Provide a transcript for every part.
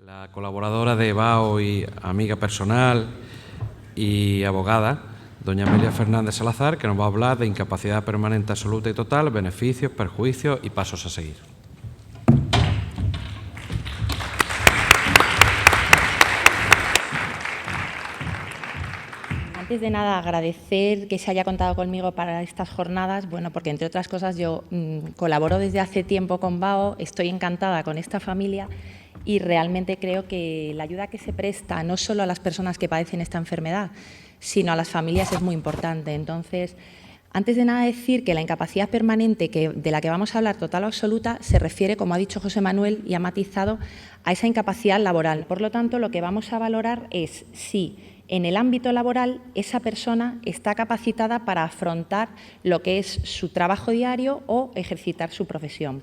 La colaboradora de BAO y amiga personal y abogada, doña Amelia Fernández Salazar, que nos va a hablar de incapacidad permanente absoluta y total, beneficios, perjuicios y pasos a seguir. Antes de nada, agradecer que se haya contado conmigo para estas jornadas, bueno, porque entre otras cosas yo colaboro desde hace tiempo con BAO, estoy encantada con esta familia y realmente creo que la ayuda que se presta no solo a las personas que padecen esta enfermedad, sino a las familias es muy importante. Entonces, antes de nada decir que la incapacidad permanente de la que vamos a hablar, total o absoluta, se refiere, como ha dicho José Manuel y ha matizado, a esa incapacidad laboral. Por lo tanto, lo que vamos a valorar es si en el ámbito laboral esa persona está capacitada para afrontar lo que es su trabajo diario o ejercitar su profesión.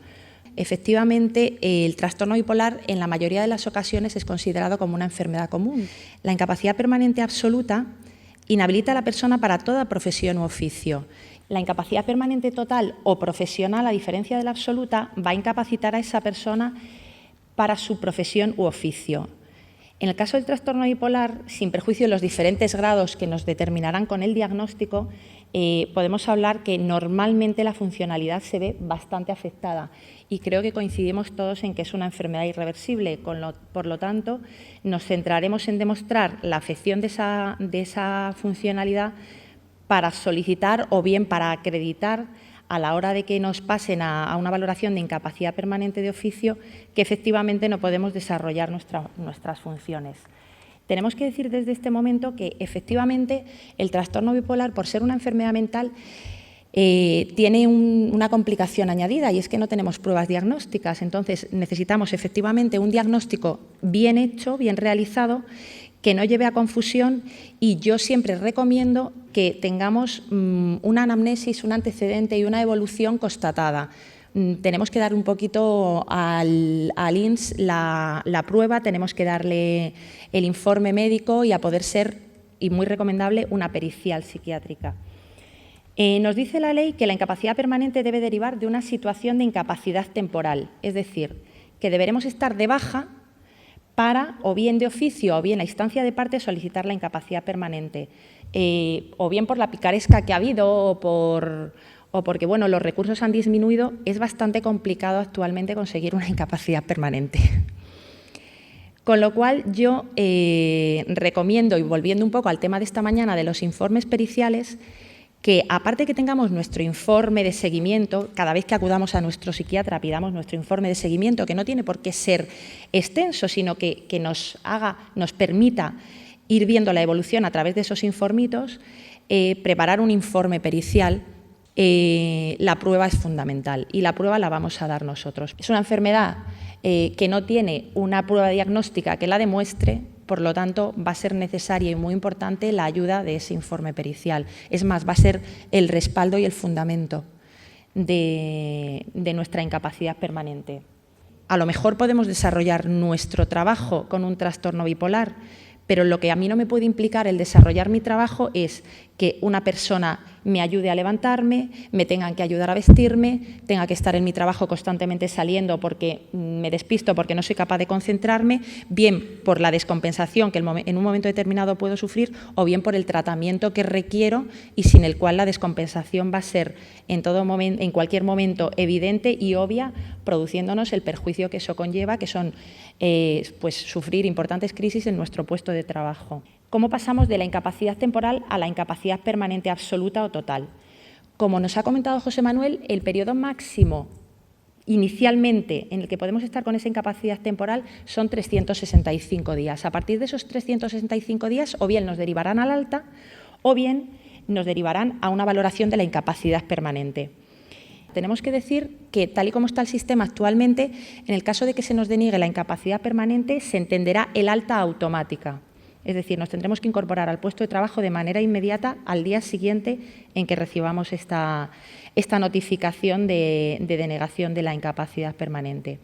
Efectivamente, el trastorno bipolar en la mayoría de las ocasiones es considerado como una enfermedad común. La incapacidad permanente absoluta inhabilita a la persona para toda profesión u oficio. La incapacidad permanente total o profesional, a diferencia de la absoluta, va a incapacitar a esa persona para su profesión u oficio. En el caso del trastorno bipolar, sin perjuicio de los diferentes grados que nos determinarán con el diagnóstico, podemos hablar que normalmente la funcionalidad se ve bastante afectada y creo que coincidimos todos en que es una enfermedad irreversible. Por lo tanto, nos centraremos en demostrar la afección de esa funcionalidad para solicitar o bien para acreditar a la hora de que nos pasen a una valoración de incapacidad permanente de oficio, que efectivamente no podemos desarrollar nuestras funciones. Tenemos que decir desde este momento que efectivamente el trastorno bipolar, por ser una enfermedad mental, tiene una complicación añadida y es que no tenemos pruebas diagnósticas. Entonces, necesitamos efectivamente un diagnóstico bien hecho, bien realizado, que no lleve a confusión y yo siempre recomiendo que tengamos una anamnesis, un antecedente y una evolución constatada. Tenemos que dar un poquito al INS la prueba, tenemos que darle el informe médico y a poder ser, y muy recomendable, una pericial psiquiátrica. Nos dice la ley que la incapacidad permanente debe derivar de una situación de incapacidad temporal, es decir, que deberemos estar de baja para, o bien de oficio o bien a instancia de parte, solicitar la incapacidad permanente, o bien por la picaresca que ha habido o porque bueno, los recursos han disminuido, es bastante complicado actualmente conseguir una incapacidad permanente. Con lo cual yo recomiendo, y volviendo un poco al tema de esta mañana de los informes periciales, que aparte que tengamos nuestro informe de seguimiento, cada vez que acudamos a nuestro psiquiatra pidamos nuestro informe de seguimiento, que no tiene por qué ser extenso, sino que nos permita ir viendo la evolución a través de esos informitos, preparar un informe pericial. La prueba es fundamental y la prueba la vamos a dar nosotros. Es una enfermedad que no tiene una prueba diagnóstica que la demuestre. Por lo tanto, va a ser necesaria y muy importante la ayuda de ese informe pericial. Es más, va a ser el respaldo y el fundamento de nuestra incapacidad permanente. A lo mejor podemos desarrollar nuestro trabajo con un trastorno bipolar, pero lo que a mí no me puede implicar el desarrollar mi trabajo es que una persona me ayude a levantarme, me tengan que ayudar a vestirme, tenga que estar en mi trabajo constantemente saliendo porque me despisto, porque no soy capaz de concentrarme, bien por la descompensación que en un momento determinado puedo sufrir o bien por el tratamiento que requiero y sin el cual la descompensación va a ser en cualquier momento evidente y obvia, produciéndonos el perjuicio que eso conlleva, que son pues, sufrir importantes crisis en nuestro puesto de trabajo. ¿Cómo pasamos de la incapacidad temporal a la incapacidad permanente absoluta o total? Como nos ha comentado José Manuel, el periodo máximo inicialmente en el que podemos estar con esa incapacidad temporal son 365 días. A partir de esos 365 días o bien nos derivarán al alta o bien nos derivarán a una valoración de la incapacidad permanente. Tenemos que decir que, tal y como está el sistema actualmente, en el caso de que se nos deniegue la incapacidad permanente, se entenderá el alta automática. Es decir, nos tendremos que incorporar al puesto de trabajo de manera inmediata al día siguiente en que recibamos esta notificación de denegación de la incapacidad permanente.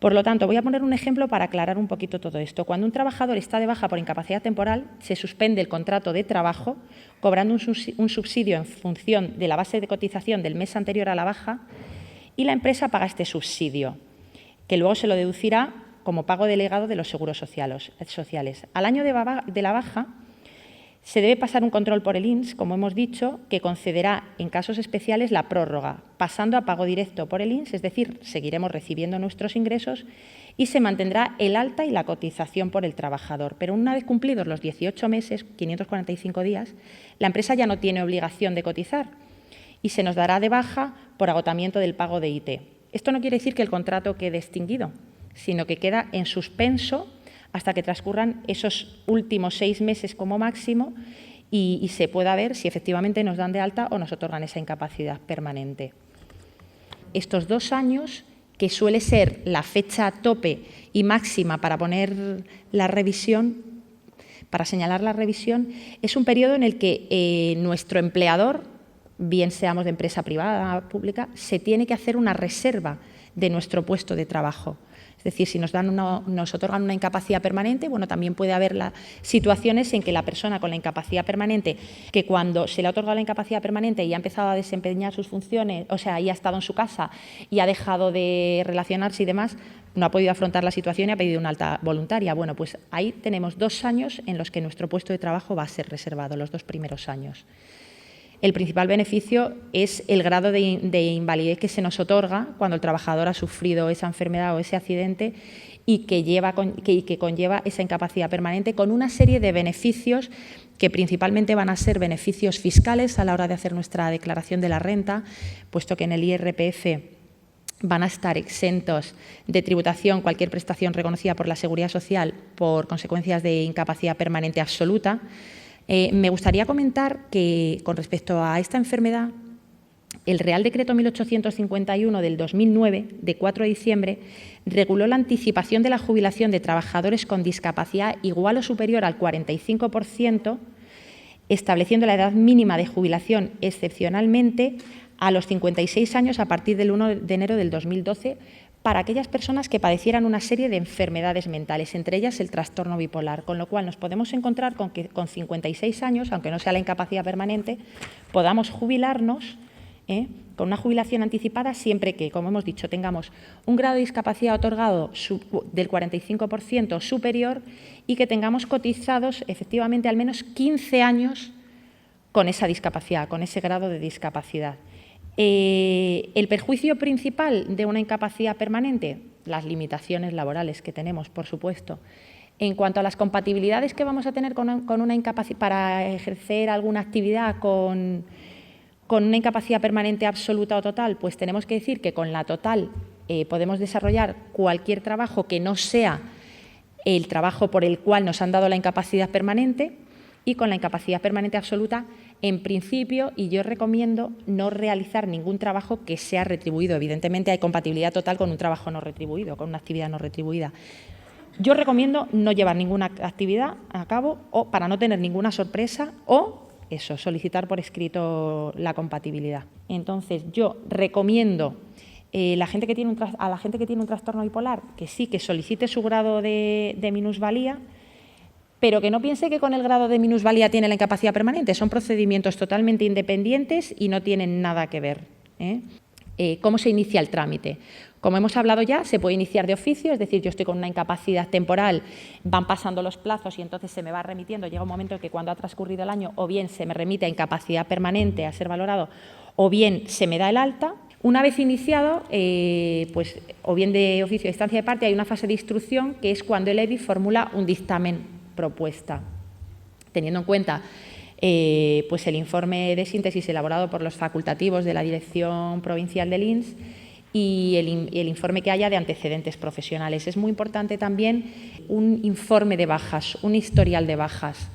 Por lo tanto, voy a poner un ejemplo para aclarar un poquito todo esto. Cuando un trabajador está de baja por incapacidad temporal, se suspende el contrato de trabajo, cobrando un subsidio en función de la base de cotización del mes anterior a la baja y la empresa paga este subsidio, que luego se lo deducirá como pago delegado de los seguros sociales. Al año de la baja se debe pasar un control por el INS, como hemos dicho, que concederá en casos especiales la prórroga, pasando a pago directo por el INS, es decir, seguiremos recibiendo nuestros ingresos y se mantendrá el alta y la cotización por el trabajador. Pero una vez cumplidos los 18 meses, 545 días, la empresa ya no tiene obligación de cotizar y se nos dará de baja por agotamiento del pago de IT. Esto no quiere decir que el contrato quede extinguido, sino que queda en suspenso hasta que transcurran esos últimos 6 meses como máximo y se pueda ver si efectivamente nos dan de alta o nos otorgan esa incapacidad permanente. Estos 2 años, que suele ser la fecha tope y máxima para poner la revisión, para señalar la revisión, es un periodo en el que nuestro empleador, bien seamos de empresa privada o pública, se tiene que hacer una reserva de nuestro puesto de trabajo. Es decir, si nos otorgan una incapacidad permanente, bueno, también puede haber situaciones en que la persona con la incapacidad permanente, que cuando se le ha otorgado la incapacidad permanente y ha empezado a desempeñar sus funciones, o sea, y ha estado en su casa y ha dejado de relacionarse y demás, no ha podido afrontar la situación y ha pedido una alta voluntaria. Bueno, pues ahí tenemos 2 años en los que nuestro puesto de trabajo va a ser reservado, los 2 primeros años. El principal beneficio es el grado de invalidez que se nos otorga cuando el trabajador ha sufrido esa enfermedad o ese accidente y que conlleva esa incapacidad permanente, con una serie de beneficios que principalmente van a ser beneficios fiscales a la hora de hacer nuestra declaración de la renta, puesto que en el IRPF van a estar exentos de tributación cualquier prestación reconocida por la Seguridad Social por consecuencias de incapacidad permanente absoluta. Me gustaría comentar que, con respecto a esta enfermedad, el Real Decreto 1851 del 2009, de 4 de diciembre, reguló la anticipación de la jubilación de trabajadores con discapacidad igual o superior al 45%, estableciendo la edad mínima de jubilación excepcionalmente a los 56 años a partir del 1 de enero del 2012 para aquellas personas que padecieran una serie de enfermedades mentales, entre ellas el trastorno bipolar, con lo cual nos podemos encontrar con que con 56 años, aunque no sea la incapacidad permanente, podamos jubilarnos con una jubilación anticipada siempre que, como hemos dicho, tengamos un grado de discapacidad otorgado del 45% superior y que tengamos cotizados efectivamente al menos 15 años con esa discapacidad, con ese grado de discapacidad. El perjuicio principal de una incapacidad permanente, las limitaciones laborales que tenemos, por supuesto. En cuanto a las compatibilidades que vamos a tener con una incapacidad para ejercer alguna actividad con una incapacidad permanente absoluta o total, pues tenemos que decir que con la total podemos desarrollar cualquier trabajo que no sea el trabajo por el cual nos han dado la incapacidad permanente, y con la incapacidad permanente absoluta, en principio, y yo recomiendo no realizar ningún trabajo que sea retribuido. Evidentemente hay compatibilidad total con un trabajo no retribuido, con una actividad no retribuida. Yo recomiendo no llevar ninguna actividad a cabo o para no tener ninguna sorpresa o eso, solicitar por escrito la compatibilidad. Entonces, yo recomiendo a la gente que tiene un trastorno bipolar que sí, que solicite su grado de minusvalía, pero que no piense que con el grado de minusvalía tiene la incapacidad permanente. Son procedimientos totalmente independientes y no tienen nada que ver. ¿Cómo se inicia el trámite? Como hemos hablado ya, se puede iniciar de oficio, es decir, yo estoy con una incapacidad temporal, van pasando los plazos y entonces se me va remitiendo. Llega un momento en que cuando ha transcurrido el año o bien se me remite a incapacidad permanente a ser valorado o bien se me da el alta. Una vez iniciado, pues, o bien de oficio o instancia de parte, hay una fase de instrucción que es cuando el EBI formula un dictamen propuesta, teniendo en cuenta pues el informe de síntesis elaborado por los facultativos de la Dirección Provincial del INS y el informe que haya de antecedentes profesionales. Es muy importante también un informe de bajas, un historial de bajas,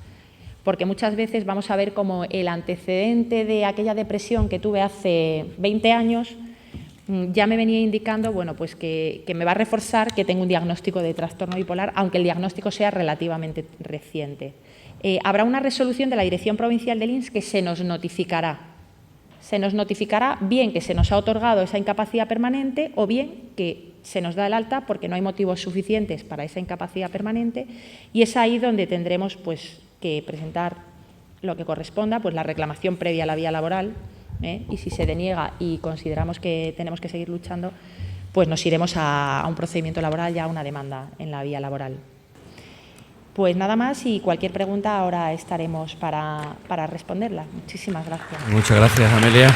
porque muchas veces vamos a ver como el antecedente de aquella depresión que tuve hace 20 años ya me venía indicando, bueno, pues que me va a reforzar que tengo un diagnóstico de trastorno bipolar, aunque el diagnóstico sea relativamente reciente. Habrá una resolución de la Dirección Provincial del INS que se nos notificará. Se nos notificará bien que se nos ha otorgado esa incapacidad permanente o bien que se nos da el alta porque no hay motivos suficientes para esa incapacidad permanente, y es ahí donde tendremos pues que presentar lo que corresponda, pues la reclamación previa a la vía laboral, y si se deniega y consideramos que tenemos que seguir luchando, pues nos iremos a un procedimiento laboral, ya a una demanda en la vía laboral. Pues nada más, y cualquier pregunta ahora estaremos para responderla. Muchísimas gracias. Muchas gracias, Amelia.